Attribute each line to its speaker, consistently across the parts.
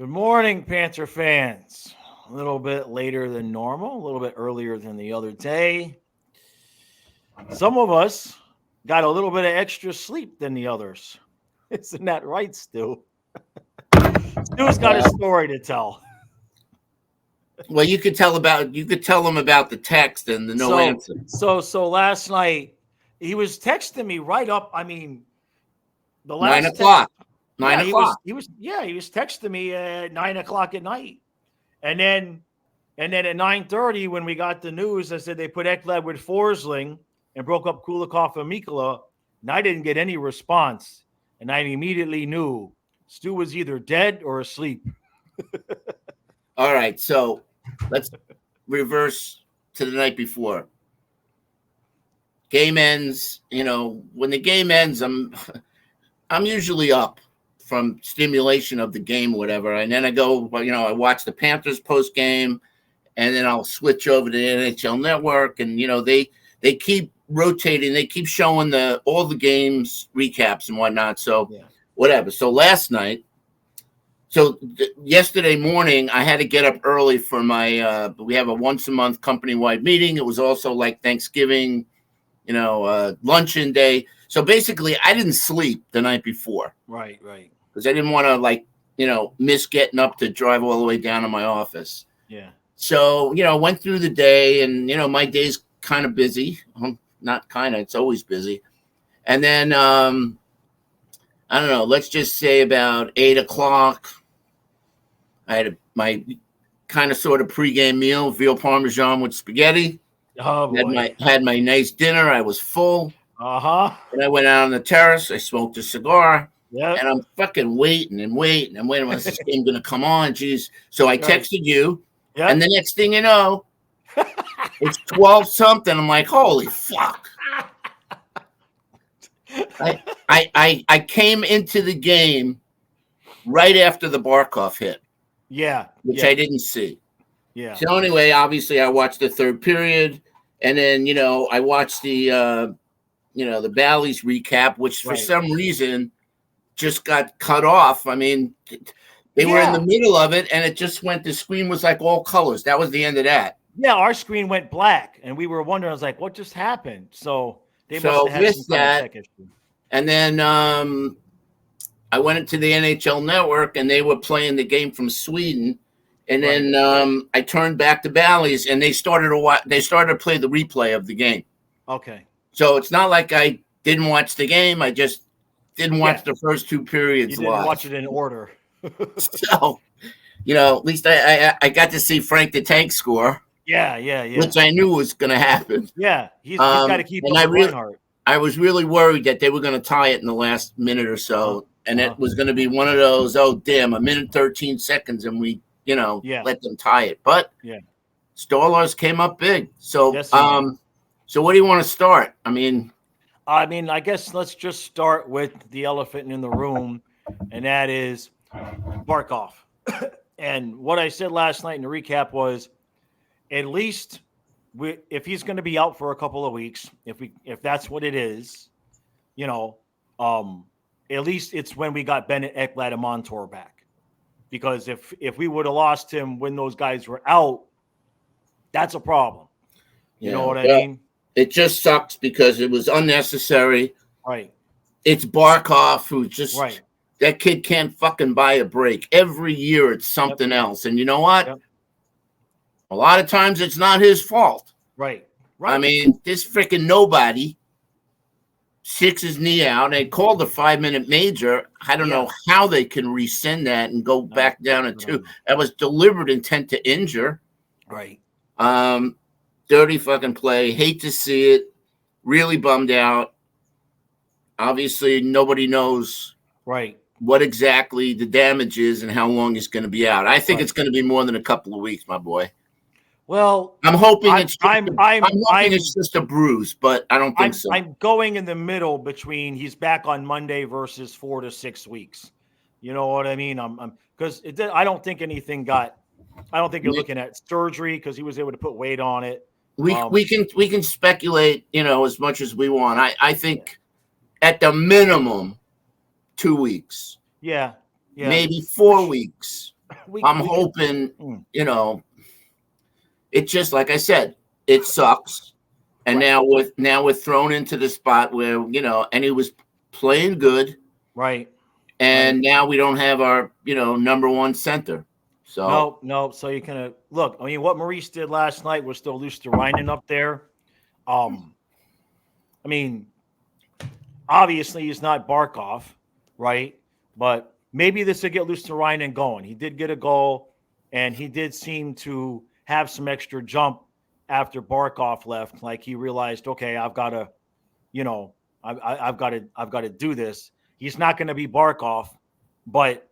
Speaker 1: Good morning, Panther fans. A little bit later than normal, a little bit earlier than the other day. Some of us got a little bit of extra sleep than the others. Isn't that right, Stu? Stu's got a
Speaker 2: Well,
Speaker 1: story to tell.
Speaker 2: well, you could tell them about the text and the no
Speaker 1: So,
Speaker 2: answer.
Speaker 1: so last night he was texting me right up. I mean, the
Speaker 2: Nine
Speaker 1: last text.
Speaker 2: o'clock. Nine
Speaker 1: Yeah,
Speaker 2: o'clock.
Speaker 1: he was texting me at 9 o'clock at night, and then at 9:30 when we got the news, I said they put Ekblad with Forsling and broke up Kulikov and Mikula, and I didn't get any response, and I immediately knew Stu was either dead or asleep.
Speaker 2: All right, so let's reverse to the night before. Game ends. When the game ends, I'm usually up from stimulation of the game, or whatever, and then I go. I watch the Panthers post game, and then I'll switch over to the NHL Network, and they keep rotating. They keep showing all the games recaps and whatnot. So
Speaker 1: Yeah.
Speaker 2: whatever. So last night. So yesterday morning, I had to get up early for my. We have a once a month company wide meeting. It was also like Thanksgiving, luncheon day. So basically, I didn't sleep the night before
Speaker 1: Right.
Speaker 2: because I didn't want to miss getting up to drive all the way down to my office.
Speaker 1: Yeah.
Speaker 2: So went through the day, and my day's kind of busy. Not kind of, it's always busy. And then I don't know. Let's just say about 8 o'clock. I had my kind of sort of pregame meal, veal parmesan with spaghetti.
Speaker 1: Oh boy.
Speaker 2: Had my nice dinner. I was full.
Speaker 1: Uh-huh.
Speaker 2: And I went out on the terrace. I smoked a cigar. And
Speaker 1: Yep.
Speaker 2: I'm fucking waiting and waiting. I'm waiting. When's this game going to come on? Jeez. So I
Speaker 1: Right.
Speaker 2: texted you. And
Speaker 1: Yep.
Speaker 2: the next thing you know, it's 12 something. I'm like, holy fuck. I came into the game right after the Barkov hit,
Speaker 1: Yeah.
Speaker 2: which
Speaker 1: Yeah.
Speaker 2: I didn't see.
Speaker 1: Yeah.
Speaker 2: So anyway, obviously I watched the third period, and then I watched the Bally's recap, which for
Speaker 1: Right.
Speaker 2: some reason just got cut off. I mean, they were in the
Speaker 1: Yeah.
Speaker 2: middle of it, and it just went. The screen was like all colors. That was the end of that.
Speaker 1: Yeah, our screen went black, and we were wondering. I was like, "What just happened?" So they must
Speaker 2: So
Speaker 1: have had some
Speaker 2: with
Speaker 1: kind of
Speaker 2: that,
Speaker 1: tech issue.
Speaker 2: and then I went into the NHL Network, and they were playing the game from Sweden. And
Speaker 1: Right.
Speaker 2: then I turned back to Bally's, and they started to watch. They started to play the replay of the game.
Speaker 1: Okay.
Speaker 2: So it's not like I didn't watch the game. I just didn't watch
Speaker 1: Yeah,
Speaker 2: the first two
Speaker 1: you
Speaker 2: periods
Speaker 1: didn't watch
Speaker 2: live.
Speaker 1: it in order.
Speaker 2: So at least I got to see Frank the Tank score,
Speaker 1: Yeah.
Speaker 2: which I knew was going to happen.
Speaker 1: Yeah, he's got to keep
Speaker 2: And
Speaker 1: up with Reinhardt.
Speaker 2: I was really worried that they were going to tie it in the last minute or
Speaker 1: Uh-huh.
Speaker 2: so, and
Speaker 1: Uh-huh.
Speaker 2: it was going to be one of those. Oh damn, a minute 13 seconds, and we
Speaker 1: Yeah.
Speaker 2: let them tie it. But
Speaker 1: Yeah.
Speaker 2: Stallers came up big. So
Speaker 1: Yes, he did.
Speaker 2: so what do you want to start? I mean,
Speaker 1: I guess let's just start with the elephant in the room, and that is Barkov. And what I said last night in the recap was, at least if he's going to be out for a couple of weeks, if that's what it is, you know, at least it's when we got Bennett, Ekblad, and Montour back. Because if we would have lost him when those guys were out, that's a problem. You know what I mean?
Speaker 2: It just sucks because it was unnecessary.
Speaker 1: Right.
Speaker 2: It's Barkov who just
Speaker 1: Right.
Speaker 2: that kid can't fucking buy a break. Every year it's something else. And you know what?
Speaker 1: Yep.
Speaker 2: A lot of times it's not his fault.
Speaker 1: Right.
Speaker 2: I mean, this freaking nobody sticks his knee out. They called the 5-minute major. I don't know how they can rescind that and go back down to 2. That was deliberate intent to injure.
Speaker 1: Right.
Speaker 2: Dirty fucking play. Hate to see it. Really bummed out. Obviously, nobody knows what exactly the damage is and how long he's going to be out. I think it's going to be more than a couple of weeks, my boy.
Speaker 1: Well,
Speaker 2: I'm hoping it's just a bruise, but I don't think so.
Speaker 1: I'm going in the middle between he's back on Monday versus 4 to 6 weeks. You know what I mean? I'm because I don't think anything got. I don't think you're looking at surgery because he was able to put weight on it.
Speaker 2: We can speculate, as much as we want. I think at the minimum 2 weeks.
Speaker 1: Yeah.
Speaker 2: Maybe 4 weeks. I'm
Speaker 1: we can.
Speaker 2: hoping,
Speaker 1: Mm,
Speaker 2: it's just like I said, it sucks. And
Speaker 1: right,
Speaker 2: now we're thrown into the spot where, and he was playing good,
Speaker 1: right, right.
Speaker 2: and now we don't have our, number one center. So
Speaker 1: No, no. So you can look. I mean, what Maurice did last night was still Luster-Reinen up there. Um, I mean, obviously he's not Barkov, right? But maybe this will get Luster-Reinen going. He did get a goal, and he did seem to have some extra jump after Barkov left. Like he realized, okay, I've got to, you know, I've got to do this. He's not going to be Barkov, but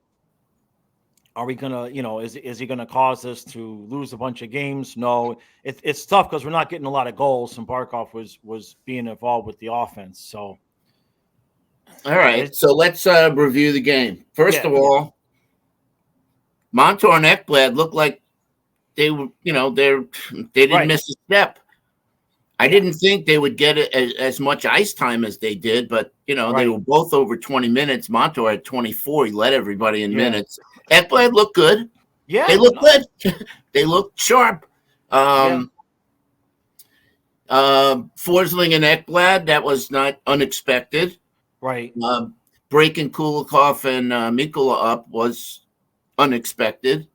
Speaker 1: are we gonna, is he gonna cause us to lose a bunch of games? No, it's tough because we're not getting a lot of goals, and Barkov was being involved with the offense. So
Speaker 2: all right, so let's review the game. First
Speaker 1: yeah,
Speaker 2: of all, Montour and Ekblad looked like they were, they didn't
Speaker 1: right,
Speaker 2: miss a step. I
Speaker 1: yeah,
Speaker 2: didn't think they would get as much ice time as they did, but they
Speaker 1: right,
Speaker 2: were both over 20 minutes. Montour had 24. He led everybody in
Speaker 1: yeah,
Speaker 2: minutes. Ekblad looked good. They
Speaker 1: yeah,
Speaker 2: look
Speaker 1: no,
Speaker 2: good. They look sharp.
Speaker 1: yeah,
Speaker 2: Forsling and Ekblad, that was not unexpected.
Speaker 1: right,
Speaker 2: Breaking Kulikov and Mikula up was unexpected.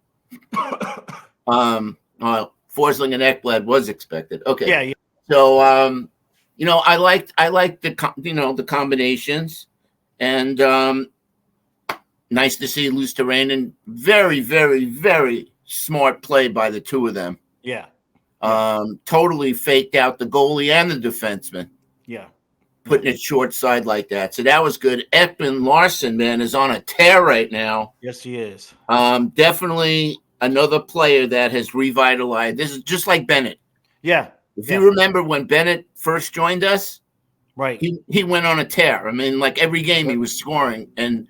Speaker 2: Forsling and Ekblad was expected. Okay,
Speaker 1: yeah, yeah,
Speaker 2: so I liked the combinations, and nice to see Luster-Reinen. Very, very, very smart play by the two of them.
Speaker 1: yeah, yeah,
Speaker 2: Totally faked out the goalie and the defenseman,
Speaker 1: yeah,
Speaker 2: putting it short side like that. So that was good. Ekman Larson, man, is on a tear right now.
Speaker 1: yes, he is.
Speaker 2: Definitely another player that has revitalized. This is just like Bennett.
Speaker 1: Yeah,
Speaker 2: If
Speaker 1: yeah,
Speaker 2: you remember when Bennett first joined us,
Speaker 1: right,
Speaker 2: he went on a tear. I mean, like every game he
Speaker 1: yep,
Speaker 2: was scoring, and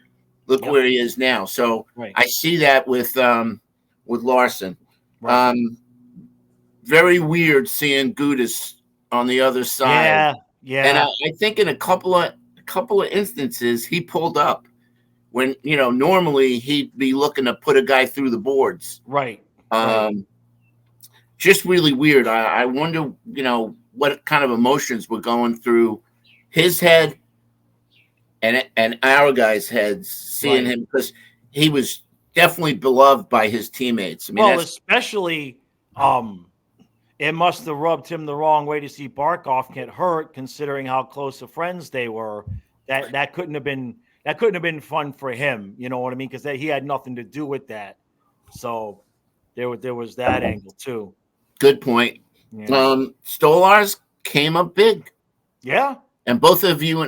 Speaker 2: look
Speaker 1: yep,
Speaker 2: where he is now. So
Speaker 1: right,
Speaker 2: I see that with Larson.
Speaker 1: right,
Speaker 2: Um, Very weird seeing Gudis on the other side,
Speaker 1: yeah,
Speaker 2: and
Speaker 1: yeah,
Speaker 2: I think in a couple of instances he pulled up when normally he'd be looking to put a guy through the boards.
Speaker 1: right, right.
Speaker 2: Um, just really weird. I wonder, what kind of emotions were going through his head and our guys' heads seeing
Speaker 1: Right.
Speaker 2: him, because he was definitely beloved by his teammates. I mean,
Speaker 1: Well,
Speaker 2: that's
Speaker 1: especially, um, it must have rubbed him the wrong way to see Barkov get hurt, considering how close of friends they were. That couldn't have been fun for him. You know what I mean? Because he had nothing to do with that. So there was that angle too.
Speaker 2: good point.
Speaker 1: Yeah.
Speaker 2: Stolars came up big,
Speaker 1: Yeah.
Speaker 2: and both you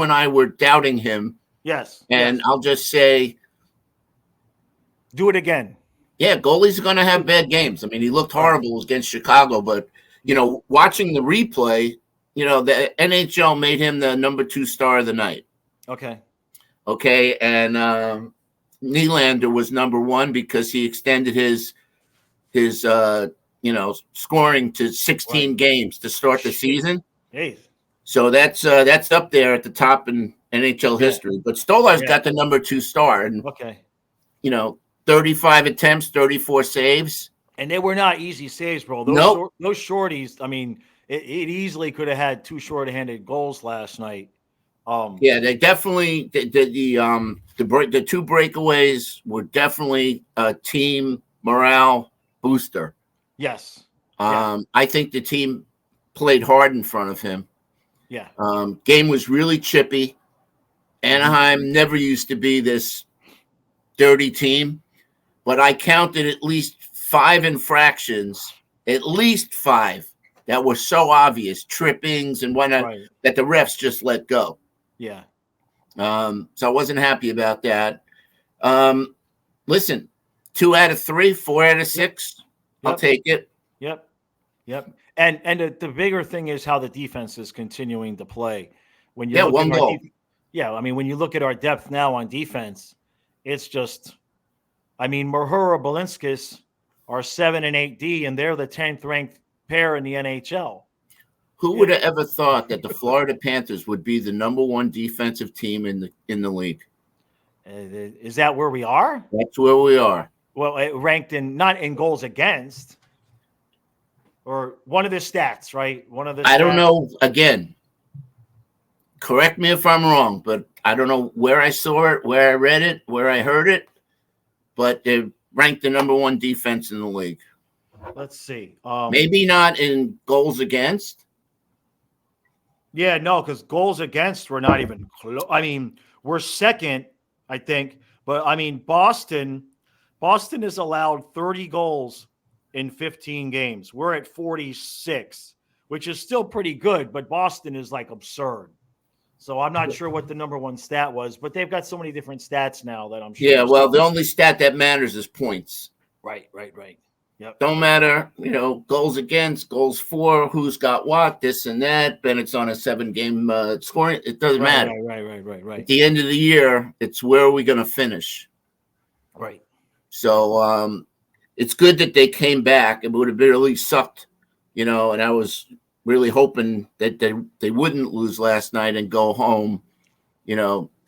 Speaker 2: and I were doubting him.
Speaker 1: Yes.
Speaker 2: And
Speaker 1: Yes.
Speaker 2: I'll just say,
Speaker 1: Do it again.
Speaker 2: yeah, goalies are going to have bad games. I mean, he looked
Speaker 1: Right.
Speaker 2: horrible against Chicago, but
Speaker 1: Yeah.
Speaker 2: watching the replay, the NHL made him the number 2 star of the night.
Speaker 1: Okay.
Speaker 2: Okay, and Nylander was number 1 because he extended his scoring to 16
Speaker 1: Right.
Speaker 2: games to start the
Speaker 1: Shit.
Speaker 2: season.
Speaker 1: Hey.
Speaker 2: So that's up there at the top in NHL
Speaker 1: Yeah.
Speaker 2: history. But Stolar's
Speaker 1: Yeah.
Speaker 2: got the number 2 star, and
Speaker 1: Okay.
Speaker 2: 35 attempts, 34 saves.
Speaker 1: And they were not easy saves, bro.
Speaker 2: Nope.
Speaker 1: Those shorties. I mean, it easily could have had two short-handed goals last night.
Speaker 2: Yeah, they definitely the two breakaways were definitely a team morale booster.
Speaker 1: Yes. Yeah.
Speaker 2: I think the team played hard in front of him.
Speaker 1: Yeah.
Speaker 2: Game was really chippy. Anaheim never used to be this dirty team, but I counted at least 5 infractions, at least 5 that were so obvious, trippings and whatnot,
Speaker 1: Right.
Speaker 2: that the refs just let go.
Speaker 1: Yeah.
Speaker 2: So I wasn't happy about that. Listen, 2 out of 3, 4 out of 6, I'll
Speaker 1: Yep.
Speaker 2: take it.
Speaker 1: Yep. Yep. And the bigger thing is how the defense is continuing to play. When you
Speaker 2: Yeah,
Speaker 1: look
Speaker 2: 1
Speaker 1: at
Speaker 2: goal.
Speaker 1: yeah, I mean, when you look at our depth now on defense, it's just, I mean, Mahura, Balinskis are 7 and 8D, and they're the 10th ranked pair in the NHL.
Speaker 2: Who would have ever thought that the Florida Panthers would be the number 1 defensive team in the league?
Speaker 1: Is that where we are?
Speaker 2: That's where we are.
Speaker 1: Well, it ranked in not in goals against, or one of the stats, right? One of the
Speaker 2: I don't
Speaker 1: stats.
Speaker 2: know. Again, correct me if I'm wrong, but I don't know where I saw it, where I read it, where I heard it, but they ranked the number one defense in the league.
Speaker 1: Let's see.
Speaker 2: Maybe not in goals against.
Speaker 1: Yeah, no, because goals against we're not even close. I mean, we're second, I think, but I mean, Boston has allowed 30 goals in 15 games. We're at 46, which is still pretty good, but Boston is like absurd. So I'm not sure what the number one stat was, but they've got so many different stats now that I'm sure.
Speaker 2: Yeah, well, the only stat that matters is points.
Speaker 1: Right. Yep.
Speaker 2: Don't matter, goals against, goals for, who's got what, this and that. Bennett's on a 7-game scoring. It doesn't matter.
Speaker 1: Right.
Speaker 2: At the end of the year, it's where are we going to finish?
Speaker 1: Right.
Speaker 2: So it's good that they came back. It would have really sucked, and I was really hoping that they wouldn't lose last night and go home,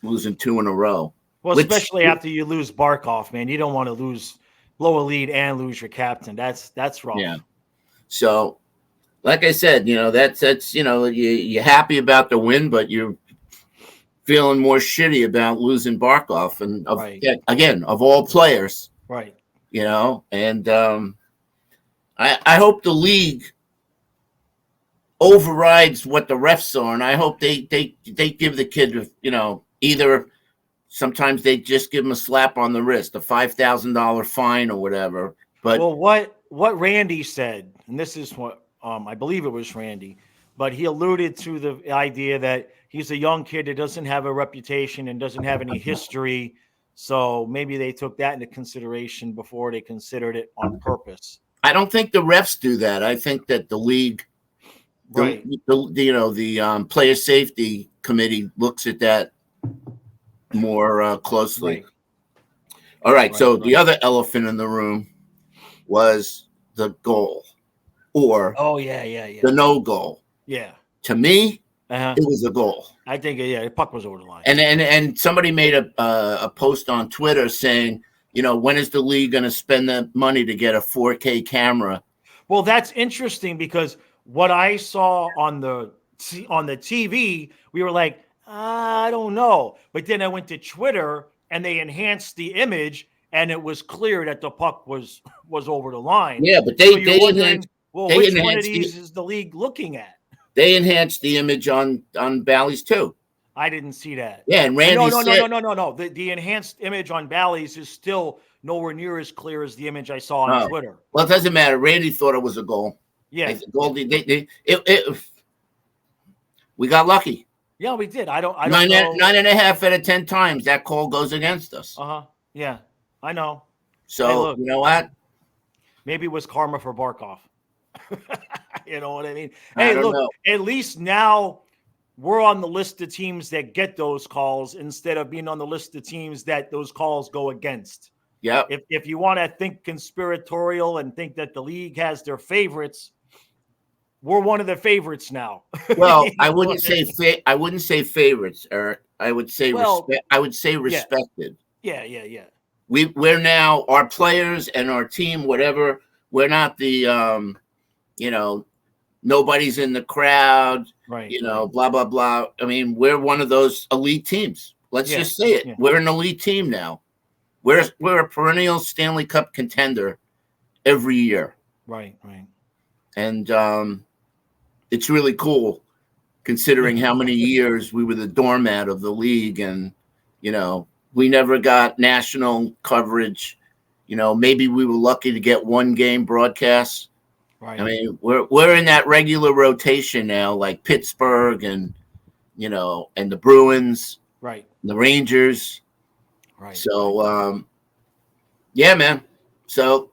Speaker 2: losing 2 in a row.
Speaker 1: Well, especially after you lose Barkov, man. You don't want to blow a lead and lose your captain. That's rough.
Speaker 2: Yeah. So, like I said, that's you're happy about the win, but you're feeling more shitty about losing Barkov, and again, of all players,
Speaker 1: right?
Speaker 2: And I hope the league overrides what the refs are, and I hope they give the kid, either. Sometimes they just give him a slap on the wrist, a $5,000 fine or whatever. But
Speaker 1: what Randy said, and this is what I believe it was Randy, but he alluded to the idea that he's a young kid that doesn't have a reputation and doesn't have any history. So maybe they took that into consideration before they considered it on purpose.
Speaker 2: I don't think the refs do that. I think that the league,
Speaker 1: right?
Speaker 2: The player safety committee looks at that more closely.
Speaker 1: Right.
Speaker 2: All right. So the other elephant in the room was the goal, or
Speaker 1: the
Speaker 2: no goal.
Speaker 1: Yeah.
Speaker 2: To me, it was a goal.
Speaker 1: I think the puck was over the line.
Speaker 2: And somebody made a post on Twitter saying, when is the league going to spend the money to get a 4K camera?
Speaker 1: Well, that's interesting because what I saw on the TV, we were like, I don't know. But then I went to Twitter and they enhanced the image and it was clear that the puck was over the line.
Speaker 2: Yeah, but they enhanced.
Speaker 1: Which one of these is the league looking at?
Speaker 2: They enhanced the image on Bally's too.
Speaker 1: I didn't see that.
Speaker 2: Yeah, and Randy said,
Speaker 1: No. The enhanced image on Bally's is still nowhere near as clear as the image I saw on Twitter.
Speaker 2: Well, it doesn't matter. Randy thought it was a goal.
Speaker 1: Yeah,
Speaker 2: we got lucky.
Speaker 1: Yeah, we did. I don't know.
Speaker 2: 9.5 out of 10 times that call goes against us.
Speaker 1: Yeah, I know.
Speaker 2: So hey, look, you know what?
Speaker 1: Maybe it was karma for Barkov. You know what I mean? Hey, look. At least now we're on the list of teams that get those calls instead of being on the list of teams that those calls go against.
Speaker 2: Yeah.
Speaker 1: If you want to think conspiratorial and think that the league has their favorites, we're one of the favorites now.
Speaker 2: Well, I wouldn't say favorites, Eric. I would say respected.
Speaker 1: Yeah.
Speaker 2: We're now, our players and our team, whatever. We're not the nobody's in the crowd,
Speaker 1: right?
Speaker 2: Blah blah blah. I mean, we're one of those elite teams. Let's just say it. Yeah. We're an elite team now. We're a perennial Stanley Cup contender every year.
Speaker 1: Right.
Speaker 2: And it's really cool considering how many years we were the doormat of the league, and we never got national coverage. Maybe we were lucky to get one game broadcast.
Speaker 1: Right.
Speaker 2: I mean, we're in that regular rotation now, like Pittsburgh and and the Bruins,
Speaker 1: right?
Speaker 2: The Rangers,
Speaker 1: right?
Speaker 2: So, yeah, man. So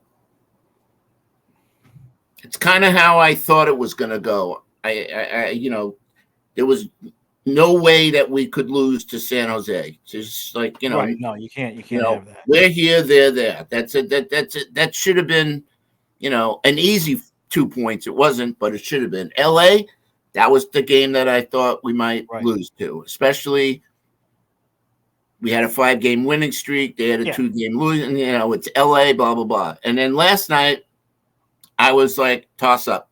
Speaker 2: it's kind of how I thought it was going to go. I there was no way that we could lose to San Jose. Just like
Speaker 1: right? No, you can't have that.
Speaker 2: We're here, they're there. That's it. That should have been, an easy 2 points. It wasn't, but it should have been. LA, that was the game that I thought we might lose to, especially we had a 5-game winning streak. They had a
Speaker 1: Yeah.
Speaker 2: 2-game losing. It's LA, blah blah blah. And then last night, I was like, toss up.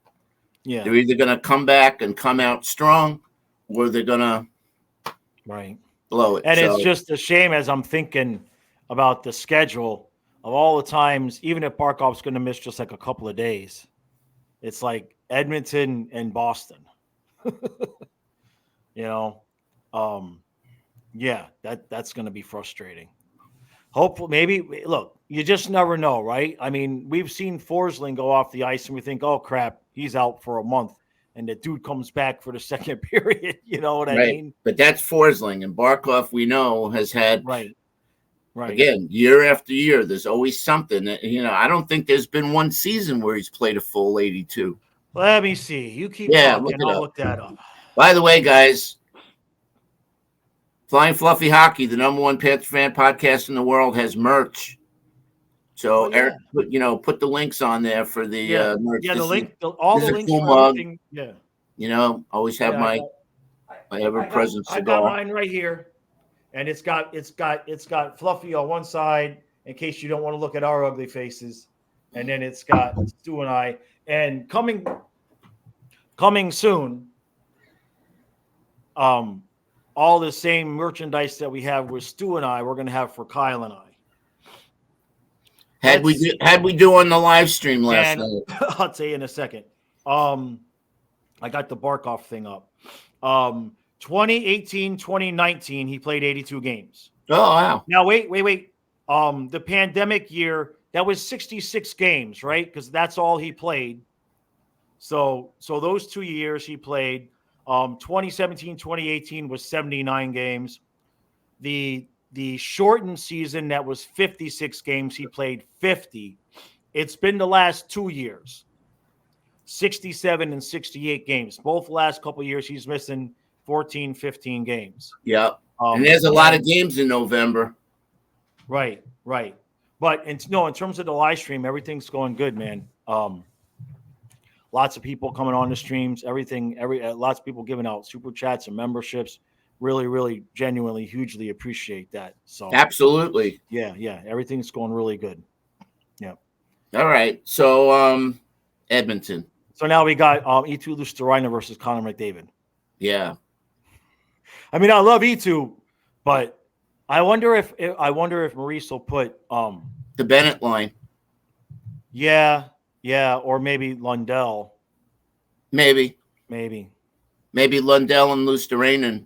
Speaker 1: Yeah.
Speaker 2: They're either going to come back and come out strong, or they're going to blow it.
Speaker 1: And it's just a shame as I'm thinking about the schedule of all the times, even if Barkov's going to miss just like a couple of days, it's like Edmonton and Boston. That's going to be frustrating. Hopefully, maybe, look, you just never know, right? I mean, we've seen Forsling go off the ice and we think, oh, crap, he's out for a month. And the dude comes back for the second period. You know what I mean?
Speaker 2: But that's Forsling. And Barkov, we know, has had,
Speaker 1: right.
Speaker 2: Again, year after year, there's always something. I don't think there's been one season where he's played a full 82.
Speaker 1: Let me see. You keep talking. I'll look that up.
Speaker 2: By the way, guys, Flying Fluffy Hockey, the #1 Panther fan podcast in the world, has merch. So Eric, put the links on there for the merch.
Speaker 1: Yeah, the link, all the links
Speaker 2: cool
Speaker 1: for everything. Yeah.
Speaker 2: Always have my ever-present cigar.
Speaker 1: I got mine right here, and it's got Fluffy on one side in case you don't want to look at our ugly faces, and then it's got Stu and I. And coming soon, all the same merchandise that we have with Stu and I, we're going to have for Kyle and I.
Speaker 2: Had we do on the live stream last night?
Speaker 1: I'll tell you in a second. I got the Barkov thing up. 2018, 2019, he played 82 games.
Speaker 2: Oh, wow.
Speaker 1: Now, wait. The pandemic year, that was 66 games, right? Because that's all he played. So those 2 years he played. 2017, 2018 was 79 games. The shortened season, that was 56 games. He played 50. It's been the last 2 years, 67 and 68 games. Both last couple of years, he's missing 14, 15 games.
Speaker 2: Yeah. And there's a lot of games in November.
Speaker 1: Right. But in terms of the live stream, everything's going good, man. Lots of people coming on the streams, lots of people giving out super chats and memberships. Really, really, genuinely, hugely appreciate that. So
Speaker 2: absolutely.
Speaker 1: Yeah. Everything's going really good. Yeah.
Speaker 2: All right. So Edmonton.
Speaker 1: So now we got E2 Lusterina versus Connor McDavid.
Speaker 2: Yeah.
Speaker 1: I mean, I love E2, but I wonder if Maurice will put
Speaker 2: the Bennett line.
Speaker 1: Yeah, or maybe Lundell.
Speaker 2: Maybe Lundell and Luosterainen.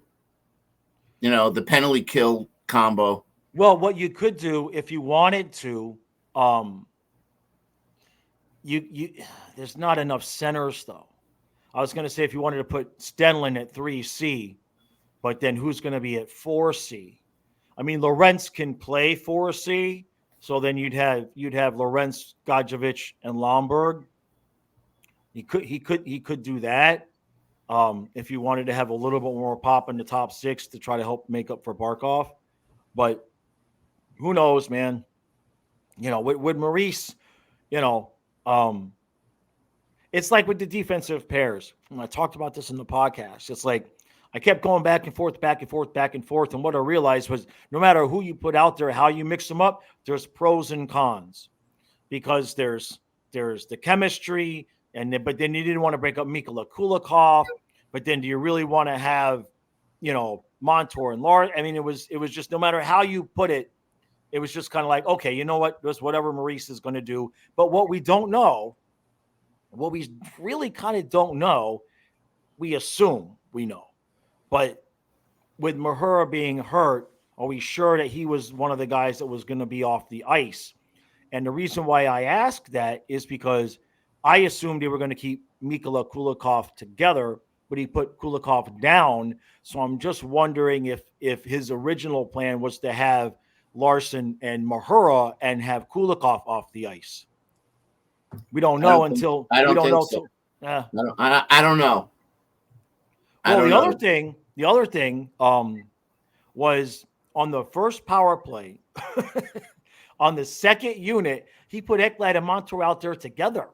Speaker 2: The penalty kill combo.
Speaker 1: Well, what you could do if you wanted to, there's not enough centers though. I was going to say if you wanted to put Stenlin at 3C, but then who's going to be at 4C? I mean, Lorentz can play 4C, so then you'd have Lorentz, Gadjevich, and Lomberg. He could do that. If you wanted to have a little bit more pop in the top 6 to try to help make up for Barkov. But who knows, man? With Maurice, it's like with the defensive pairs. And I talked about this in the podcast. It's like I kept going back and forth. And what I realized was no matter who you put out there, how you mix them up, there's pros and cons. Because there's the chemistry, but then you didn't want to break up Mikhail Kulikov. But then do you really want to have, Montour and Lars? I mean, it was just no matter how you put it, it was just kind of like, okay, you know what? Just whatever Maurice is going to do. But what we don't know, what we really kind of don't know, we assume we know. But with Mahura being hurt, are we sure that he was one of the guys that was going to be off the ice? And the reason why I ask that is because I assumed they were going to keep Mikhail Kulikov together, but he put Kulikov down. So I'm just wondering if his original plan was to have Larson and Mahura and have Kulikov off the ice. We don't know until
Speaker 2: I don't know. I don't know.
Speaker 1: The other thing was on the first power play, on the second unit, he put Ekblad and Montour out there together.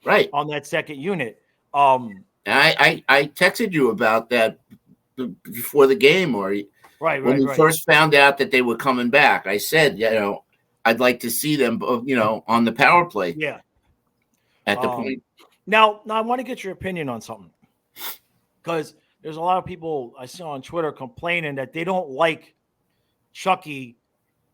Speaker 2: Right.
Speaker 1: On that second unit.
Speaker 2: I texted you about that before the game, or
Speaker 1: Right,
Speaker 2: When
Speaker 1: right,
Speaker 2: we
Speaker 1: right.
Speaker 2: first found out that they were coming back, I said, I'd like to see them, on the power play
Speaker 1: Yeah.
Speaker 2: at the point.
Speaker 1: Now I want to get your opinion on something because there's a lot of people I see on Twitter complaining that they don't like Chucky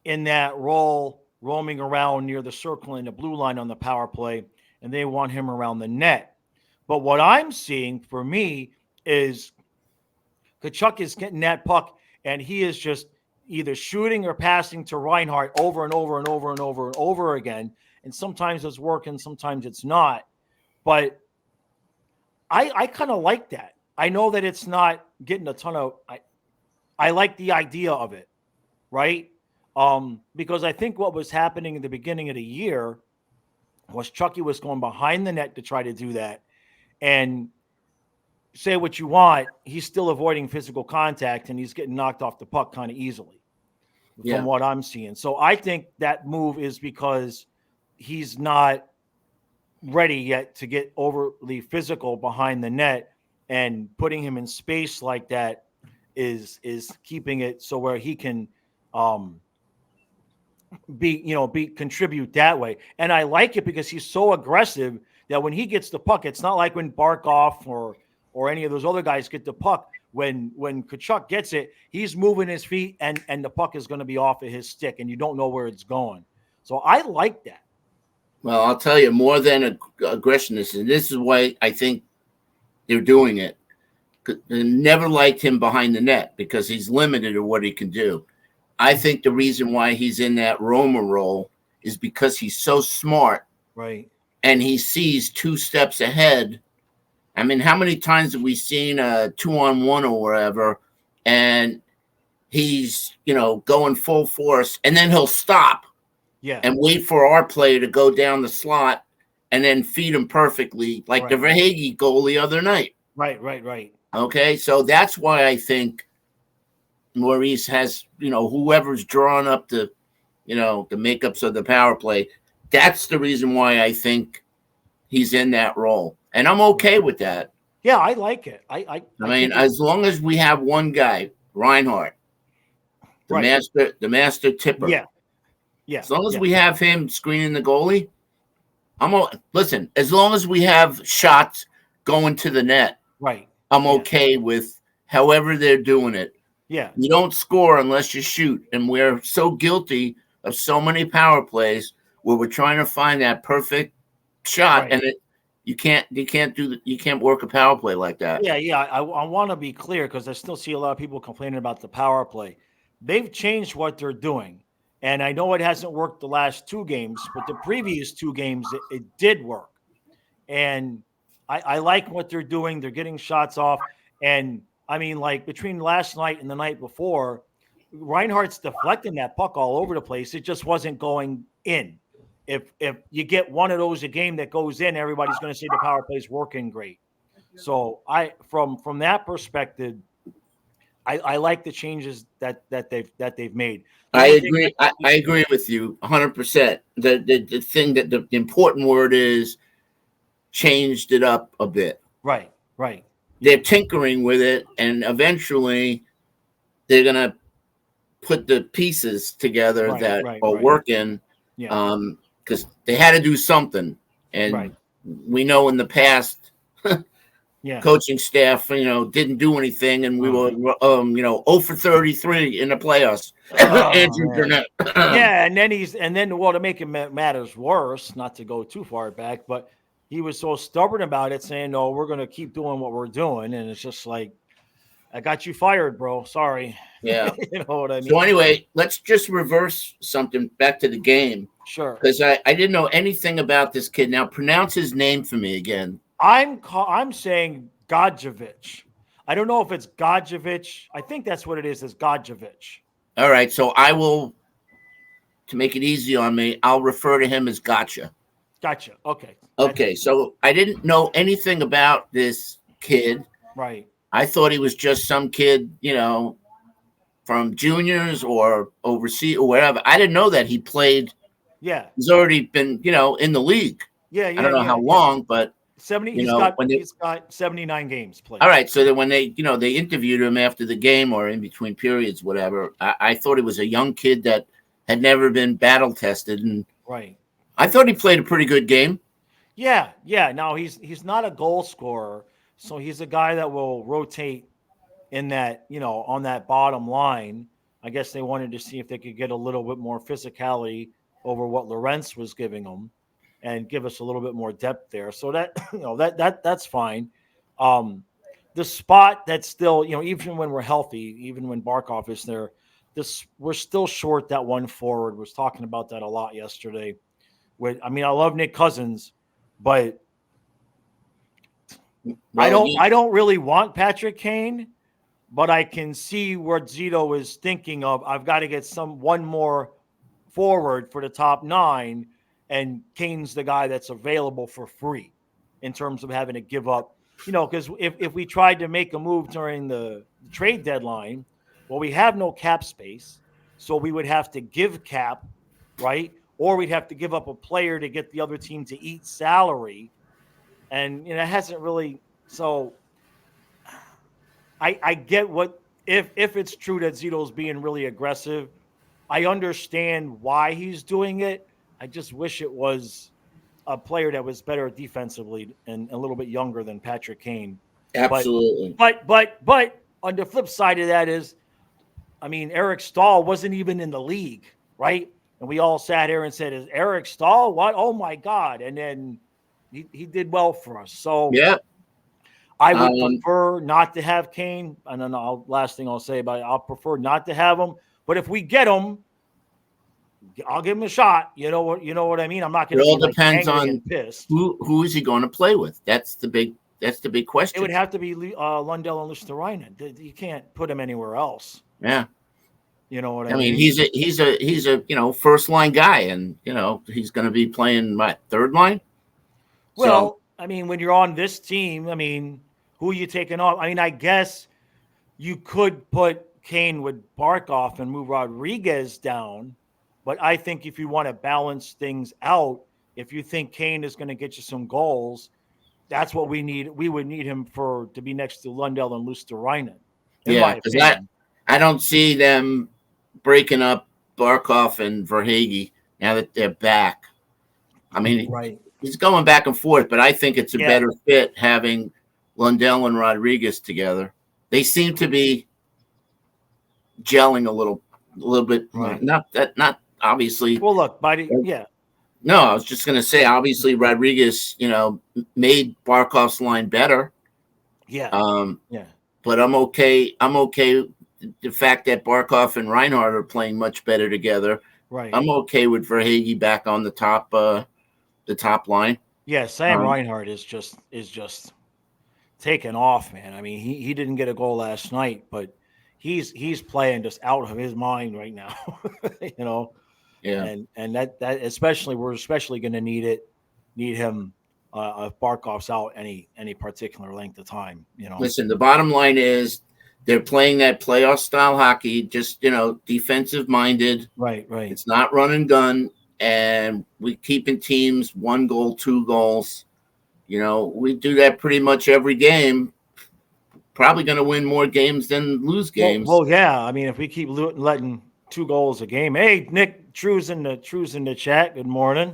Speaker 1: in that role, roaming around near the circle and the blue line on the power play, and they want him around the net. But what I'm seeing for me is Kachuk is getting that puck, and he is just either shooting or passing to Reinhardt over and over and over and over and over again. And sometimes it's working, sometimes it's not. But I kind of like that. I know that it's not getting a ton of. I like the idea of it, right? Because I think what was happening in the beginning of the year was Chucky was going behind the net to try to do that, and say what you want, he's still avoiding physical contact and he's getting knocked off the puck kind of easily from what I'm seeing. So I think that move is because he's not ready yet to get overly physical behind the net, and putting him in space like that is keeping it so where he can be contribute that way. And I like it because he's so aggressive that when he gets the puck, it's not like when Barkov or any of those other guys get the puck. When Kachuk gets it, he's moving his feet and the puck is going to be off of his stick and you don't know where it's going. So I like that.
Speaker 2: Well, I'll tell you, more than aggression, and this is why I think they're doing it. They never liked him behind the net because he's limited in what he can do. I think the reason why he's in that Roma role is because he's so smart.
Speaker 1: Right.
Speaker 2: And he sees 2 steps ahead. I mean, how many times have we seen a 2-on-1 or whatever, and he's, going full force, and then he'll stop and wait for our player to go down the slot and then feed him perfectly, like the Verhaeghe goal the other night.
Speaker 1: Right.
Speaker 2: Okay, so that's why I think Maurice has, whoever's drawing up the makeups of the power play, that's the reason why I think he's in that role. And I'm okay with that.
Speaker 1: Yeah, I like it. I
Speaker 2: mean, as long as we have one guy, Reinhardt, the master tipper.
Speaker 1: Yeah.
Speaker 2: As long as we have him screening the goalie, listen, as long as we have shots going to the net, I'm okay with however they're doing it.
Speaker 1: Yeah.
Speaker 2: You don't score unless you shoot. And we're so guilty of so many power plays where we're trying to find that perfect shot, and you can't work a power play like that.
Speaker 1: Yeah. I want to be clear because I still see a lot of people complaining about the power play. They've changed what they're doing. And I know it hasn't worked the last 2 games, but the previous 2 games, it did work. And I like what they're doing. They're getting shots off. And I mean, like between last night and the night before, Reinhardt's deflecting that puck all over the place. It just wasn't going in. If you get one of those a game that goes in, everybody's going to say the power play's working great. So from that perspective, I like the changes that they've made.
Speaker 2: I agree. I agree with you 100%. The thing that the important word is changed it up a bit.
Speaker 1: Right.
Speaker 2: They're tinkering with it, and eventually they're gonna put the pieces together that are working.
Speaker 1: Yeah.
Speaker 2: Because they had to do something, and we know in the past. Coaching staff, didn't do anything, and we were, 0 for 33 in the playoffs. Andrew Burnett.
Speaker 1: And then to make it matters worse, not to go too far back, but he was so stubborn about it, saying, "No, we're going to keep doing what we're doing," and it's just like, I got you fired, bro. Sorry.
Speaker 2: Yeah,
Speaker 1: you know what I mean.
Speaker 2: So anyway, let's just reverse something back to the game.
Speaker 1: Sure.
Speaker 2: Because I didn't know anything about this kid. Now pronounce his name for me again.
Speaker 1: I'm saying Godjevich. I don't know if it's Godjevich. I think that's what it is Godjevich.
Speaker 2: All right. So I will, to make it easy on me, I'll refer to him as Gotcha.
Speaker 1: Gotcha. Okay.
Speaker 2: Okay. So I didn't know anything about this kid.
Speaker 1: Right.
Speaker 2: I thought he was just some kid, from juniors or overseas or wherever. I didn't know that he played.
Speaker 1: Yeah.
Speaker 2: He's already been, in the league.
Speaker 1: Yeah.
Speaker 2: I don't know how long, but
Speaker 1: 70.
Speaker 2: You know,
Speaker 1: He's got 79 games played.
Speaker 2: all right. So that when they, they interviewed him after the game or in between periods, whatever, I thought he was a young kid that had never been battle tested, and
Speaker 1: Right.
Speaker 2: I thought he played a pretty good game.
Speaker 1: Yeah. Now he's not a goal scorer, so he's a guy that will rotate in that, on that bottom line. I guess they wanted to see if they could get a little bit more physicality over what Lorentz was giving them and give us a little bit more depth there. So that, that's fine. The spot that's still, even when we're healthy, even when Barkov is there, we're still short that one forward. Was talking about that a lot yesterday. I love Nick Cousins, but I don't really want Patrick Kane. But I can see where Zito is thinking of. I've got to get one more forward for the top 9, and Kane's the guy that's available for free in terms of having to give up. Because if we tried to make a move during the trade deadline, well, we have no cap space, so we would have to give cap, right? Or we'd have to give up a player to get the other team to eat salary, and it hasn't really. So I get what if it's true that Zito's being really aggressive. I understand why he's doing it. I just wish it was a player that was better defensively and a little bit younger than Patrick Kane.
Speaker 2: Absolutely.
Speaker 1: But on the flip side of that is, Eric Stahl wasn't even in the league, right? And we all sat here and said, "Is Eric Stahl what? Oh my God!" And then he did well for us. So
Speaker 2: yeah.
Speaker 1: I would prefer not to have Kane. And then last thing I'll say about it, I'll prefer not to have him. But if we get him, I'll give him a shot. You know what I mean? I'm not going to.
Speaker 2: It all depends
Speaker 1: angry
Speaker 2: on
Speaker 1: and pissed.
Speaker 2: Who is he going to play with? That's the big question.
Speaker 1: It would have to be Lundell and Luosterainen. You can't put him anywhere else.
Speaker 2: Yeah.
Speaker 1: You know what I
Speaker 2: mean? He's a first line guy, and he's going to be playing my third line.
Speaker 1: Well, when you're on this team, who are you taking off? I guess you could put Kane with Barkov and move Rodriguez down, but I think if you want to balance things out, if you think Kane is going to get you some goals, that's what we need. We would need him to be next to Lundell and Luosterainen.
Speaker 2: Yeah, because I don't see them breaking up Barkov and Verhaeghe now that they're back.
Speaker 1: Right.
Speaker 2: He's going back and forth, but I think it's a better fit having Lundell and Rodriguez together. They seem to be gelling a little bit.
Speaker 1: Right.
Speaker 2: Not obviously.
Speaker 1: Well, look,
Speaker 2: No, I was just going to say, obviously Rodriguez, made Barkov's line better.
Speaker 1: Yeah.
Speaker 2: But I'm okay. The fact that Barkov and Reinhardt are playing much better together.
Speaker 1: Right.
Speaker 2: I'm okay with Verhaeghe back on the top line.
Speaker 1: Yeah, Sam Reinhardt is just taking off, man. He didn't get a goal last night, but he's playing just out of his mind right now.
Speaker 2: Yeah.
Speaker 1: And that we're especially going to need him if Barkov's out any particular length of time.
Speaker 2: Listen, the bottom line is they're playing that playoff style hockey, just defensive minded.
Speaker 1: Right.
Speaker 2: It's not run and gun. And we keeping teams 1 goal, 2 goals. We do that pretty much every game. Probably going to win more games than lose games.
Speaker 1: Well, yeah. If we keep letting 2 goals a game. Hey, Nick, True's in the chat. Good morning.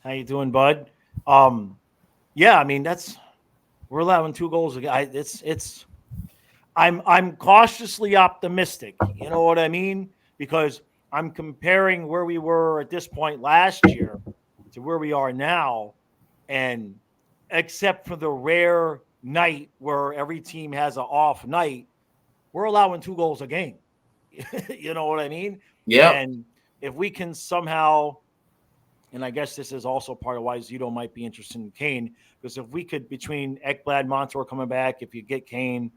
Speaker 1: How you doing, bud? Yeah. We're allowing 2 goals a game. I'm cautiously optimistic. You know what I mean? Because I'm comparing where we were at this point last year to where we are now. And except for the rare night where every team has an off night, we're allowing 2 goals a game. You know what I mean?
Speaker 2: Yeah.
Speaker 1: And if we can somehow, and I guess this is also part of why Zito might be interested in Kane, because if we could, between Ekblad, Montour coming back, if you get Kane,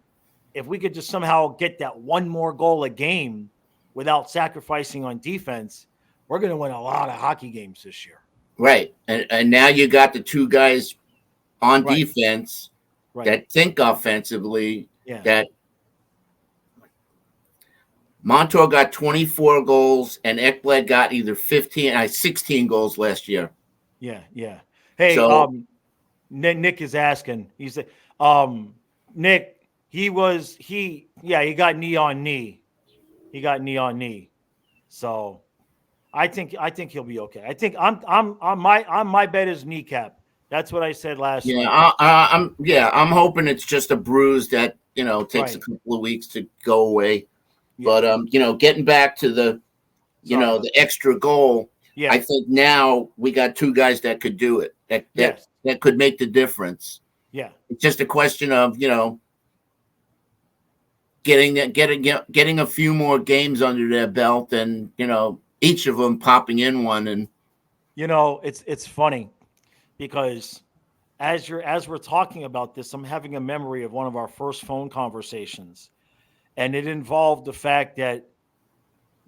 Speaker 1: if we could just somehow get that 1 more goal a game without sacrificing on defense, we're going to win a lot of hockey games this year.
Speaker 2: Right. And now you got the 2 guys on defense that think offensively.
Speaker 1: Yeah.
Speaker 2: That Montour got 24 goals and Ekblad got either 16 goals last year.
Speaker 1: Yeah. Hey, Nick is asking. He said, Nick, he got knee on knee. He got knee on knee. So I think he'll be okay. I think my bet is kneecap. That's what I said last
Speaker 2: Yeah,
Speaker 1: night.
Speaker 2: I'm hoping it's just a bruise that takes a couple of weeks to go away.
Speaker 1: Yeah.
Speaker 2: But getting back to the the extra goal,
Speaker 1: Yeah.
Speaker 2: I think now we got two guys that could do it. That could make the difference.
Speaker 1: Yeah.
Speaker 2: It's just a question of getting a few more games under their belt, and each of them popping in one. And
Speaker 1: it's funny because as we're talking about this, I'm having a memory of one of our first phone conversations, and it involved the fact that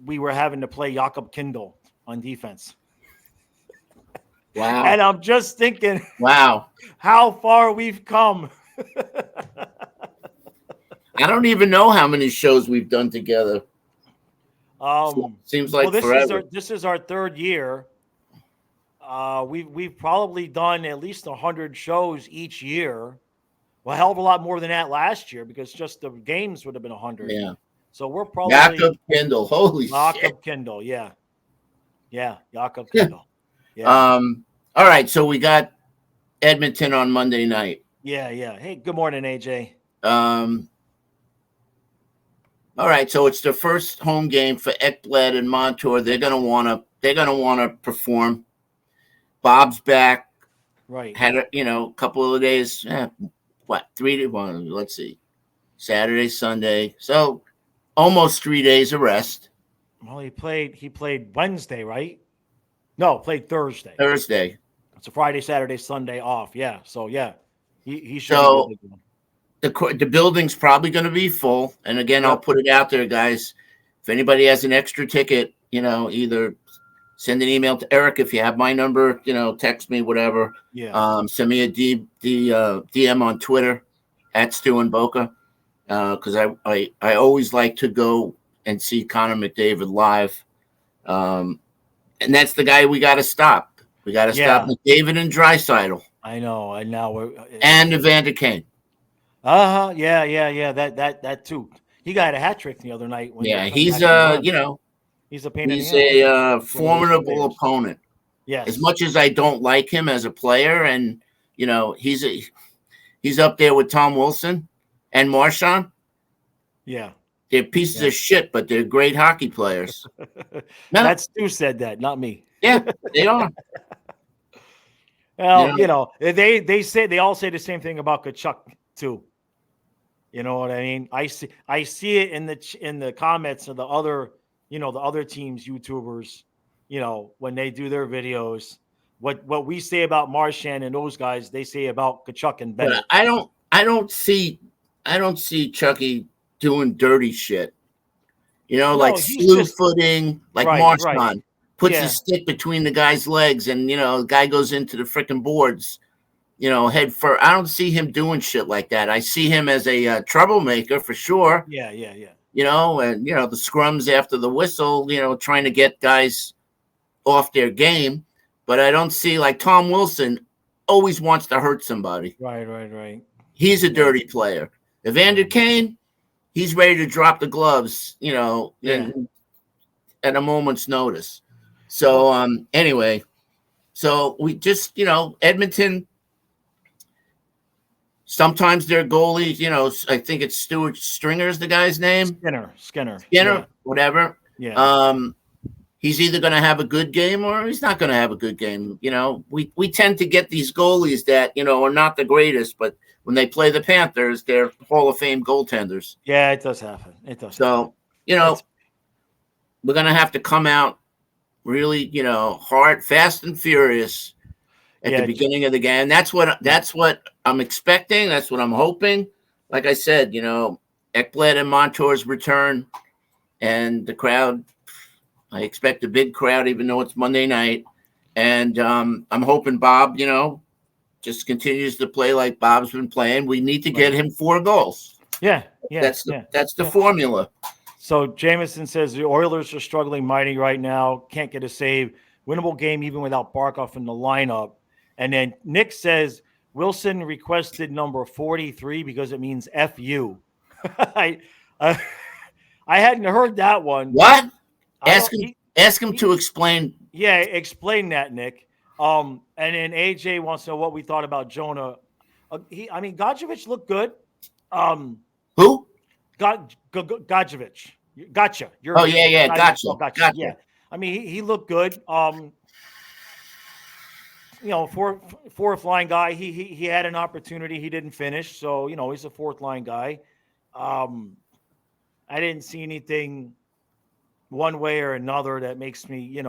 Speaker 1: we were having to play Jakob Kindle on defense.
Speaker 2: Wow.
Speaker 1: And I'm just thinking,
Speaker 2: wow,
Speaker 1: how far we've come.
Speaker 2: I don't even know how many shows we've done together. Seems like forever.
Speaker 1: This is our third year. We've probably done at least 100 shows each year. Well, a hell of a lot more than that last year because just the games would have been 100.
Speaker 2: Yeah.
Speaker 1: So we're probably
Speaker 2: Jakob Kindle. Holy shit.
Speaker 1: Jakob Kindle. Yeah. Jakob Kindle. Yeah.
Speaker 2: All right. So we got Edmonton on Monday night.
Speaker 1: Yeah. Hey, good morning, AJ.
Speaker 2: All right, so it's the first home game for Ekblad and Montour. They're gonna wanna perform. Bob's back.
Speaker 1: Right.
Speaker 2: Had a couple of days. 3 to 1. Let's see, Saturday, Sunday. So almost 3 days of rest.
Speaker 1: Well, he played Wednesday, right? No, played Thursday. It's a Friday, Saturday, Sunday off. Yeah. So yeah, he should.
Speaker 2: So the building's probably going to be full. And again, I'll put it out there, guys. If anybody has an extra ticket, either send an email to Eric if you have my number, text me, whatever.
Speaker 1: Yeah.
Speaker 2: Send me a DM on Twitter at Stu and Boca. Because I always like to go and see Connor McDavid live. And that's the guy we got to stop. We got to stop McDavid and Draisaitl.
Speaker 1: I know. And now
Speaker 2: and Evander Kane.
Speaker 1: Yeah. That too. He got a hat trick the other night.
Speaker 2: He's
Speaker 1: he's a pain in the
Speaker 2: ass. He's a formidable opponent.
Speaker 1: Yes.
Speaker 2: As much as I don't like him as a player, and he's up there with Tom Wilson and Marchand.
Speaker 1: Yeah.
Speaker 2: They're pieces of shit, but they're great hockey players.
Speaker 1: That's Stu said that, not me.
Speaker 2: Yeah, they are.
Speaker 1: Well, they all say the same thing about Kachuk too. You know what I mean? I see it in the comments of the other teams, YouTubers, when they do their videos, what we say about Marchand and those guys, they say about Kachuk and Bennett.
Speaker 2: But I don't see Chucky doing dirty shit. Like slew footing, like Marchand. Puts his stick between the guy's legs, and the guy goes into the freaking boards, head first. I don't see him doing shit like that. I see him as a troublemaker for sure.
Speaker 1: Yeah.
Speaker 2: And the scrums after the whistle, trying to get guys off their game. But I don't see, like, Tom Wilson always wants to hurt somebody.
Speaker 1: Right.
Speaker 2: He's a dirty player. Evander Kane, he's ready to drop the gloves, at a moment's notice. So anyway, so we just, Edmonton, sometimes their goalie, I think it's Stuart Stringer's the guy's name.
Speaker 1: Skinner,
Speaker 2: whatever.
Speaker 1: Yeah.
Speaker 2: He's either going to have a good game or he's not going to have a good game. We tend to get these goalies that, are not the greatest, but when they play the Panthers, they're Hall of Fame goaltenders.
Speaker 1: Yeah, it does happen.
Speaker 2: So, we're going to have to come out really, hard, fast and furious at the beginning of the game. That's what I'm expecting. That's what I'm hoping. Like I said, Ekblad and Montour's return, and the crowd, I expect a big crowd, even though it's Monday night. And I'm hoping Bob, just continues to play like Bob's been playing. We need to get him 4 goals.
Speaker 1: Yeah.
Speaker 2: That's the formula.
Speaker 1: So Jameson says the Oilers are struggling mighty right now. Can't get a save. Winnable game even without Barkov in the lineup. And then Nick says Wilson requested number 43 because it means FU. I, I I hadn't heard that one.
Speaker 2: What?
Speaker 1: I
Speaker 2: Ask
Speaker 1: don't.
Speaker 2: him. Ask him to explain.
Speaker 1: Yeah, explain that, Nick. And then AJ wants to know what we thought about Jonah. Godjevich looked good.
Speaker 2: Who?
Speaker 1: Godjevich. Gotcha.
Speaker 2: Oh yeah, gotcha.
Speaker 1: Oh, gotcha.
Speaker 2: Gotcha.
Speaker 1: Yeah. I mean, he looked good. Fourth line guy. He had an opportunity. He didn't finish. So, he's a fourth line guy. I didn't see anything one way or another that makes me,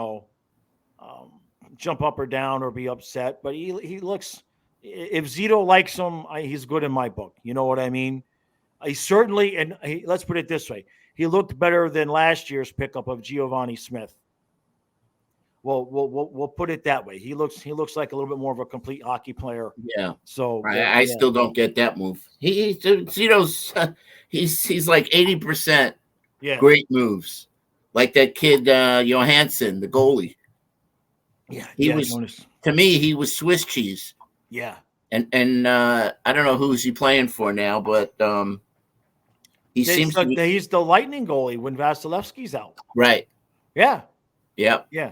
Speaker 1: jump up or down or be upset. But he looks, if Zito likes him, he's good in my book. You know what I mean? He certainly, let's put it this way. He looked better than last year's pickup of Giovanni Smith. Well, we'll put it that way. He looks like a little bit more of a complete hockey player.
Speaker 2: Yeah.
Speaker 1: So
Speaker 2: I still don't get that move. Zito's he's like 80%.
Speaker 1: Yeah.
Speaker 2: Great moves, like that kid Johansson, the goalie.
Speaker 1: Yeah.
Speaker 2: He was to me. He was Swiss cheese.
Speaker 1: Yeah.
Speaker 2: And I don't know who's he playing for now, but he's
Speaker 1: the Lightning goalie when Vasilevsky's out.
Speaker 2: Right.
Speaker 1: Yeah.
Speaker 2: Yep.
Speaker 1: Yeah.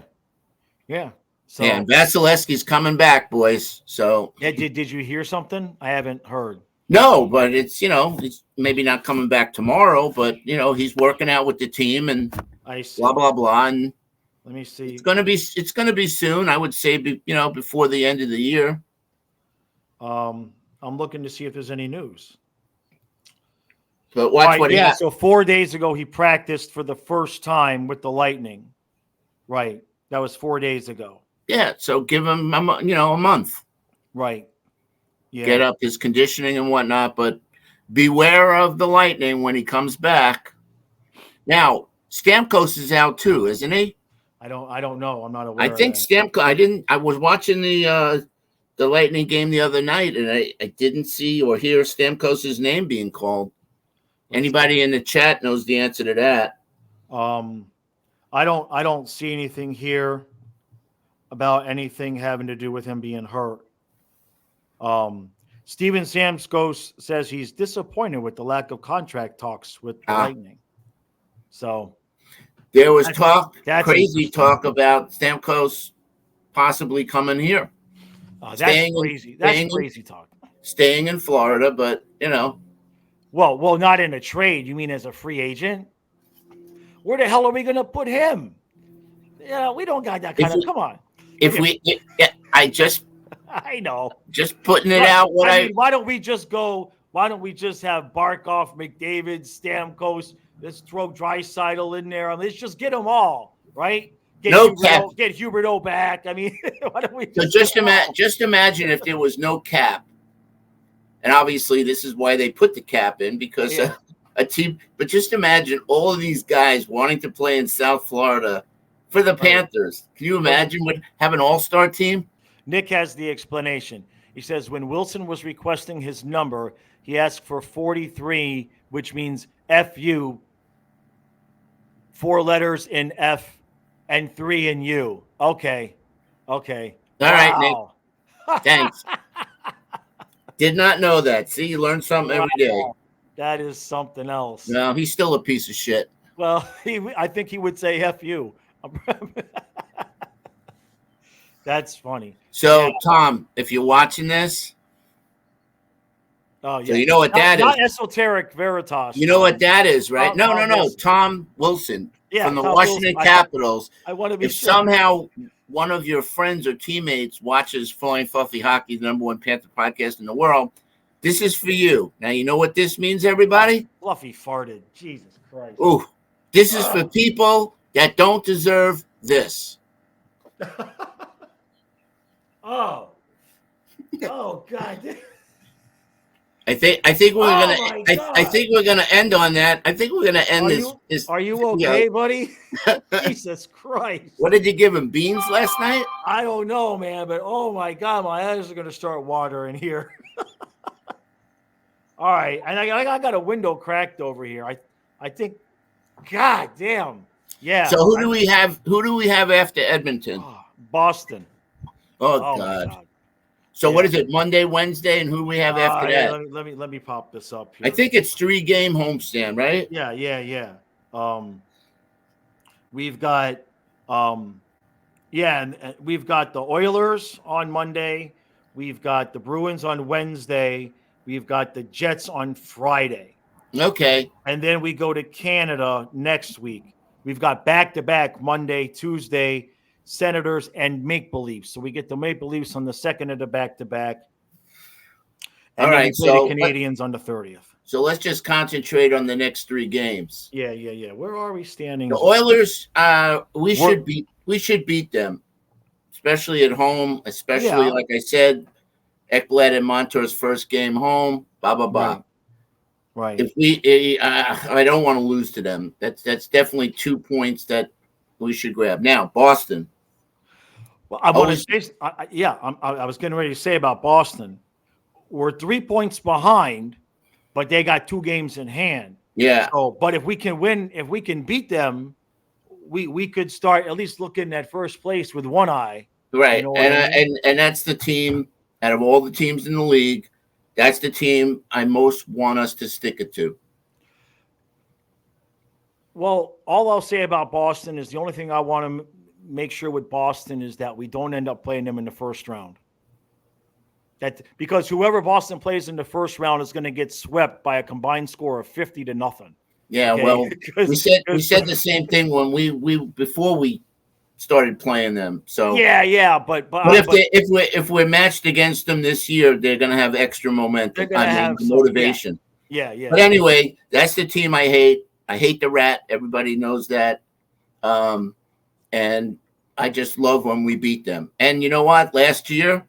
Speaker 1: Yeah. So
Speaker 2: and Vasilevsky's coming back, boys. So
Speaker 1: yeah, did you hear something? I haven't heard.
Speaker 2: No, but it's it's maybe not coming back tomorrow, but he's working out with the team and blah blah blah. And
Speaker 1: let me see.
Speaker 2: It's gonna be soon. I would say before the end of the year.
Speaker 1: I'm looking to see if there's any news.
Speaker 2: But watch what he has.
Speaker 1: So 4 days ago, he practiced for the first time with the Lightning. Right. That was 4 days ago.
Speaker 2: Yeah. So give him, a month.
Speaker 1: Right. Yeah.
Speaker 2: Get up his conditioning and whatnot. But beware of the Lightning when he comes back. Now, Stamkos is out too, isn't he?
Speaker 1: I don't know. I'm not aware.
Speaker 2: I think Stamkos. I was watching the Lightning game the other night, and I didn't see or hear Stamkos' name being called. Anybody in the chat knows the answer to that?
Speaker 1: I don't see anything here about anything having to do with him being hurt. Steven Stamkos says he's disappointed with the lack of contract talks with the Lightning. So
Speaker 2: there was crazy talk about Stamkos possibly coming here.
Speaker 1: That's crazy. That's crazy talk.
Speaker 2: Staying in Florida, but
Speaker 1: Well, not in a trade. You mean as a free agent? Where the hell are we going to put him? We don't got that kind of. Come on. I know.
Speaker 2: Just putting it out.
Speaker 1: Why don't we just go? Why don't we just have Barkov, McDavid, Stamkos? Let's throw Draisaitl in there. Let's just get them all, right? Get Huberdeau back. I mean, why don't we?
Speaker 2: Just imagine if there was no cap, and obviously this is why they put the cap in because a team. But just imagine all of these guys wanting to play in South Florida for the Panthers. Can you imagine have an all-star team?
Speaker 1: Nick has the explanation. He says when Wilson was requesting his number, he asked for 43, which means FU, 4 letters in F and 3 in U. Okay.
Speaker 2: All right, Nick. Thanks. Did not know that. See, you learn something every day.
Speaker 1: That is something else.
Speaker 2: No, he's still a piece of shit.
Speaker 1: Well, I think he would say FU. That's funny.
Speaker 2: So, Tom, if you're watching this,
Speaker 1: oh yeah,
Speaker 2: so you know what that is.
Speaker 1: Not esoteric veritas.
Speaker 2: You know what that is, right? No. Tom Wilson from the Washington Capitals.
Speaker 1: I want to be
Speaker 2: if
Speaker 1: sure.
Speaker 2: Somehow one of your friends or teammates watches Flying Fluffy Hockey, the #1 Panther podcast in the world, this is for you. Now, you know what this means, everybody?
Speaker 1: Fluffy farted. Jesus Christ.
Speaker 2: Ooh, this is for people that don't deserve this.
Speaker 1: Oh God.
Speaker 2: I think we're gonna end on that. I think we're gonna end this.
Speaker 1: Are you okay, buddy? Jesus Christ!
Speaker 2: What did you give him? Beans last night?
Speaker 1: I don't know, man, but oh my God, my eyes are gonna start watering here. All right, and I got a window cracked over here. I think, God damn, yeah.
Speaker 2: So who do we have? Who do we have after Edmonton?
Speaker 1: Boston.
Speaker 2: Oh God. So what is it? Monday, Wednesday, and who we have after
Speaker 1: Yeah,
Speaker 2: that?
Speaker 1: let me pop this up
Speaker 2: I
Speaker 1: here.
Speaker 2: think it's 3-game homestand, right?
Speaker 1: Yeah. We've got and we've got the Oilers on Monday. We've got the Bruins on Wednesday. We've got the Jets on Friday.
Speaker 2: Okay.
Speaker 1: And then we go to Canada next week. We've got back-to-back Monday, Tuesday, Senators and Maple Leafs. So we get the Maple Leafs on the second of the back-to-back. And
Speaker 2: All
Speaker 1: then
Speaker 2: right.
Speaker 1: we play the Canadians on the 30th.
Speaker 2: So let's just concentrate on the next 3 games.
Speaker 1: Yeah. Where are we standing?
Speaker 2: The Oilers, we should beat them, especially at home. Especially like I said, Ekblad and Montour's first game home. Blah blah blah.
Speaker 1: Right.
Speaker 2: If we, I don't want to lose to them. That's definitely 2 points that we should grab. Now Boston.
Speaker 1: Well, I want to say, I was getting ready to say about Boston. We're 3 points behind, but they got 2 games in hand.
Speaker 2: Yeah.
Speaker 1: So, but if we can win, if we can beat them, we could start at least looking at first place with one eye.
Speaker 2: Right.
Speaker 1: You know
Speaker 2: and that's the team out of all the teams in the league. That's the team I most want us to stick it to.
Speaker 1: Well, all I'll say about Boston is the only thing I want to make sure with Boston is that we don't end up playing them in the first round. That because whoever Boston plays in the first round is going to get swept by a combined score of 50-0.
Speaker 2: Yeah, okay? Well, we said the same thing when we before we started playing them. So
Speaker 1: but
Speaker 2: if we're matched against them this year, they're going to have extra momentum. Motivation.
Speaker 1: Yeah.
Speaker 2: But anyway, that's the team I hate. I hate the Rat. Everybody knows that. And I just love when we beat them. And you know what? Last year,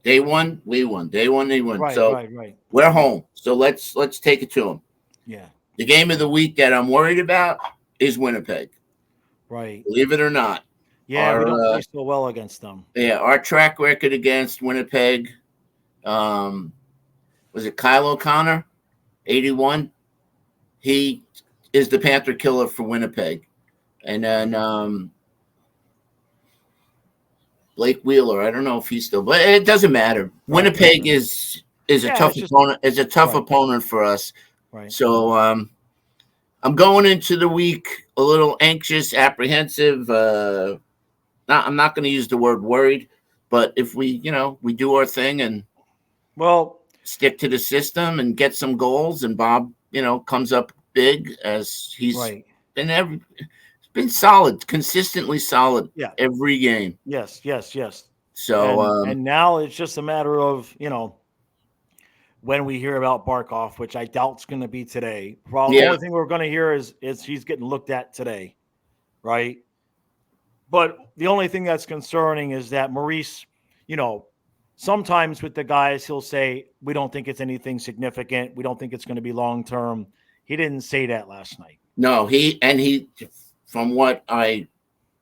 Speaker 2: they won, we won. They won, they won.
Speaker 1: Right,
Speaker 2: so
Speaker 1: right.
Speaker 2: We're home. So let's take it to them.
Speaker 1: Yeah.
Speaker 2: The game of the week that I'm worried about is Winnipeg.
Speaker 1: Right.
Speaker 2: Believe it or not.
Speaker 1: Yeah, we don't play so well against them.
Speaker 2: Yeah, our track record against Winnipeg, was it Kyle O'Connor, 81? He is the Panther killer for Winnipeg. And then Blake Wheeler, I don't know if he's still, but it doesn't matter. Right. Winnipeg is a tough opponent. Is a tough opponent for us.
Speaker 1: Right.
Speaker 2: So I'm going into the week a little anxious, apprehensive. I'm not going to use the word worried, but if we do our thing and stick to the system and get some goals, and Bob, comes up big as he's been solid, consistently solid every game.
Speaker 1: Yes.
Speaker 2: So
Speaker 1: and now it's just a matter of, when we hear about Barkov, which I doubt is going to be today. Probably the only thing we're going to hear is he's getting looked at today, right? But the only thing that's concerning is that Maurice, sometimes with the guys, he'll say, we don't think it's anything significant. We don't think it's going to be long-term. He didn't say that last night.
Speaker 2: No, he, from what I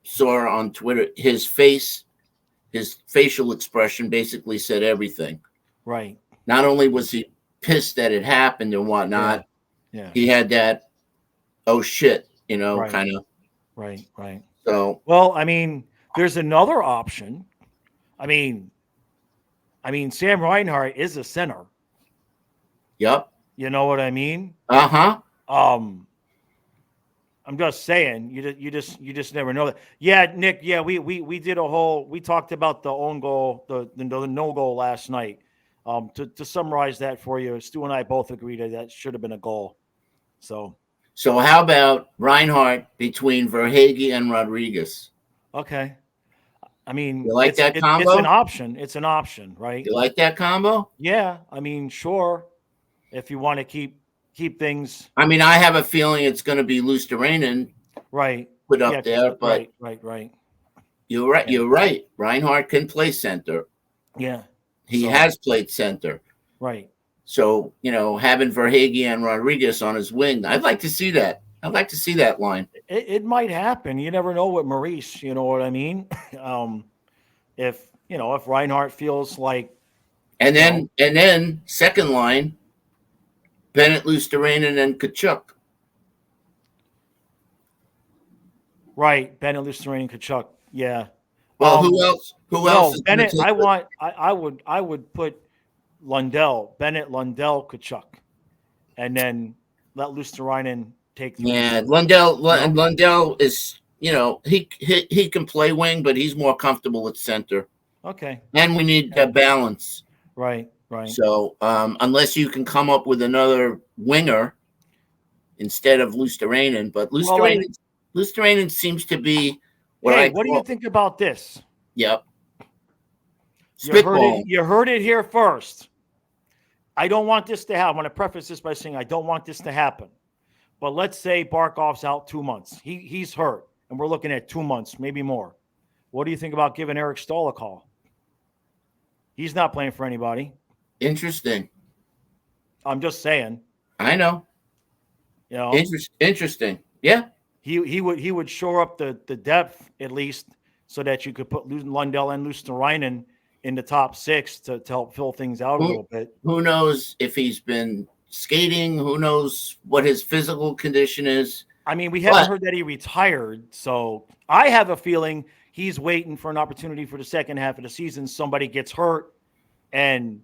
Speaker 2: saw on Twitter, his facial expression basically said everything.
Speaker 1: Right.
Speaker 2: Not only was he pissed that it happened and whatnot, he had that, oh shit, kind of.
Speaker 1: Right.
Speaker 2: So,
Speaker 1: well, there's another option. Sam Reinhart is a center.
Speaker 2: Yep.
Speaker 1: You know what I mean?
Speaker 2: Uh-huh.
Speaker 1: I'm just saying, you just never know that. Yeah, Nick. Yeah, we did we talked about the own goal, the no goal last night. To summarize that for you, Stu and I both agreed that should have been a goal. So
Speaker 2: how about Reinhart between Verhaeghe and Rodriguez?
Speaker 1: Okay.
Speaker 2: You like that combo?
Speaker 1: It's an option, right?
Speaker 2: You like that combo?
Speaker 1: Yeah. Sure. If you want to keep things.
Speaker 2: I have a feeling it's going to be Luosterainen put up there, but
Speaker 1: right.
Speaker 2: You're right.
Speaker 1: Yeah.
Speaker 2: You're right. Reinhart can play center.
Speaker 1: Yeah.
Speaker 2: He has played center.
Speaker 1: Right.
Speaker 2: So, having Verhaeghe and Rodriguez on his wing, I'd like to see that. I'd like to see that line.
Speaker 1: It might happen. You never know with Maurice, you know what I mean? If Reinhart feels like.
Speaker 2: And then second line, Bennett, Luosterainen, and Tkachuk.
Speaker 1: Right. Bennett, Luosterainen, Tkachuk. Yeah.
Speaker 2: Well, who else? Who
Speaker 1: No,
Speaker 2: else is going
Speaker 1: Bennett.
Speaker 2: to take
Speaker 1: I would put Bennett, Lundell, Kachuk, and then let Luosterainen take 3.
Speaker 2: Yeah,
Speaker 1: No?
Speaker 2: Lundell is, he can play wing, but he's more comfortable at center.
Speaker 1: Okay.
Speaker 2: And we need that balance.
Speaker 1: Right.
Speaker 2: So unless you can come up with another winger instead of Luosterainen, but Luosterainen seems to be what
Speaker 1: what do you think about this?
Speaker 2: Yep.
Speaker 1: You heard it here first. I don't want this to happen. I want to preface this by saying I don't want this to happen. But let's say Barkov's out 2 months. He's hurt, and we're looking at 2 months, maybe more. What do you think about giving Eric Stahl a call? He's not playing for anybody.
Speaker 2: Interesting.
Speaker 1: I'm just saying.
Speaker 2: I know. Interesting. Yeah.
Speaker 1: He would shore up the depth at least so that you could put Lundell and Luosterainen in the top 6 to help fill things out a little bit.
Speaker 2: Who knows if he's been skating? Who knows what his physical condition is?
Speaker 1: I mean, we haven't heard that he retired, so I have a feeling he's waiting for an opportunity for the second half of the season. Somebody gets hurt, and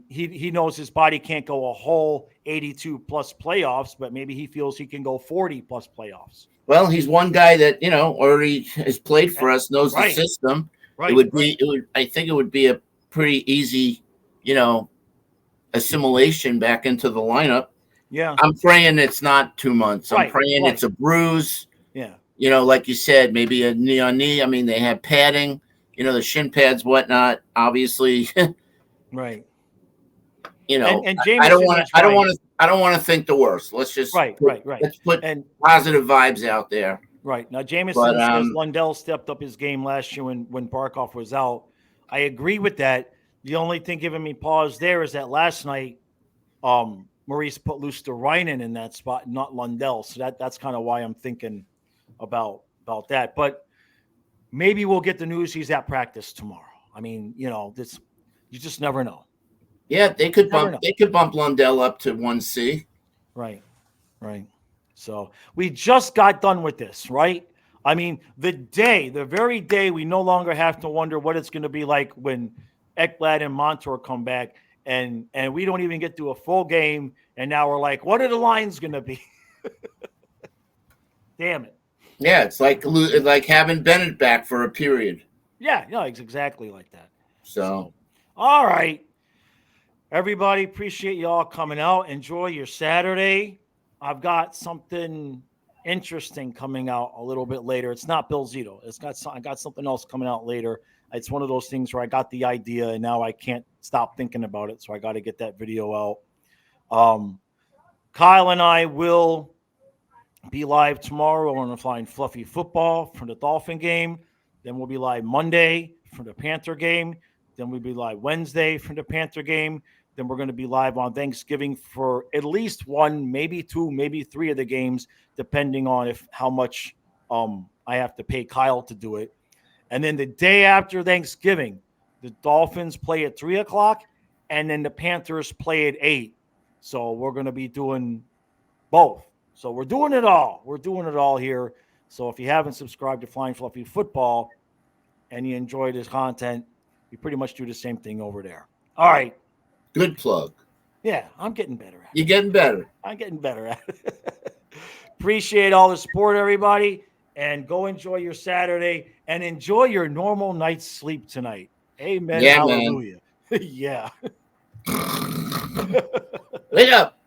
Speaker 1: he knows his body can't go a whole 82 plus playoffs, but maybe he feels he can go 40 plus playoffs.
Speaker 2: Well, he's one guy that already has played for us, knows the system. Right. I think it would be a pretty easy, assimilation back into the lineup.
Speaker 1: Yeah.
Speaker 2: I'm praying it's not 2 months. I'm praying it's a bruise.
Speaker 1: Yeah.
Speaker 2: Like you said, maybe a knee on knee. I mean, they have padding, the shin pads, whatnot, obviously.
Speaker 1: Right.
Speaker 2: And I don't want to think the worst. Let's just let's put positive vibes out there.
Speaker 1: Right. Now, Jameson says Lundell stepped up his game last year when Barkov was out. I agree with that. The only thing giving me pause there is that last night, Maurice put Luosterainen in that spot, not Lundell. So that's kind of why I'm thinking about that. But maybe we'll get the news he's at practice tomorrow. I mean, you just never know.
Speaker 2: Yeah, they could bump Lundell up to 1C.
Speaker 1: Right. So we just got done with this, right? I mean, the very day we no longer have to wonder what it's going to be like when Ekblad and Montour come back, and we don't even get to a full game, and now we're like, what are the lines going to be? Damn it.
Speaker 2: Yeah, it's like having Bennett back for a period.
Speaker 1: Yeah, it's exactly like that.
Speaker 2: So
Speaker 1: all right. Everybody, appreciate you all coming out. Enjoy your Saturday. I've got something interesting coming out a little bit later. It's not Bill Zito. I got something else coming out later. It's one of those things where I got the idea and now I can't stop thinking about it. So I got to get that video out. Kyle and I will be live tomorrow on the Flying Fluffy Football for the Dolphin game. Then we'll be live Monday for the Panther game. Then we'll be live Wednesday for the Panther game. Then we're going to be live on Thanksgiving for at least 1, maybe 2, maybe 3 of the games, depending on how much I have to pay Kyle to do it. And then the day after Thanksgiving, the Dolphins play at 3:00, and then the Panthers play at 8. So we're going to be doing both. So we're doing it all. We're doing it all here. So if you haven't subscribed to Flying Fluffy Football and you enjoy this content, we pretty much do the same thing over there. All right.
Speaker 2: Good plug.
Speaker 1: Yeah, I'm getting better at it.
Speaker 2: You're getting better.
Speaker 1: I'm getting better at it. Appreciate all the support, everybody. And go enjoy your Saturday and enjoy your normal night's sleep tonight. Amen.
Speaker 2: Yeah,
Speaker 1: hallelujah. Yeah.
Speaker 2: Wake up.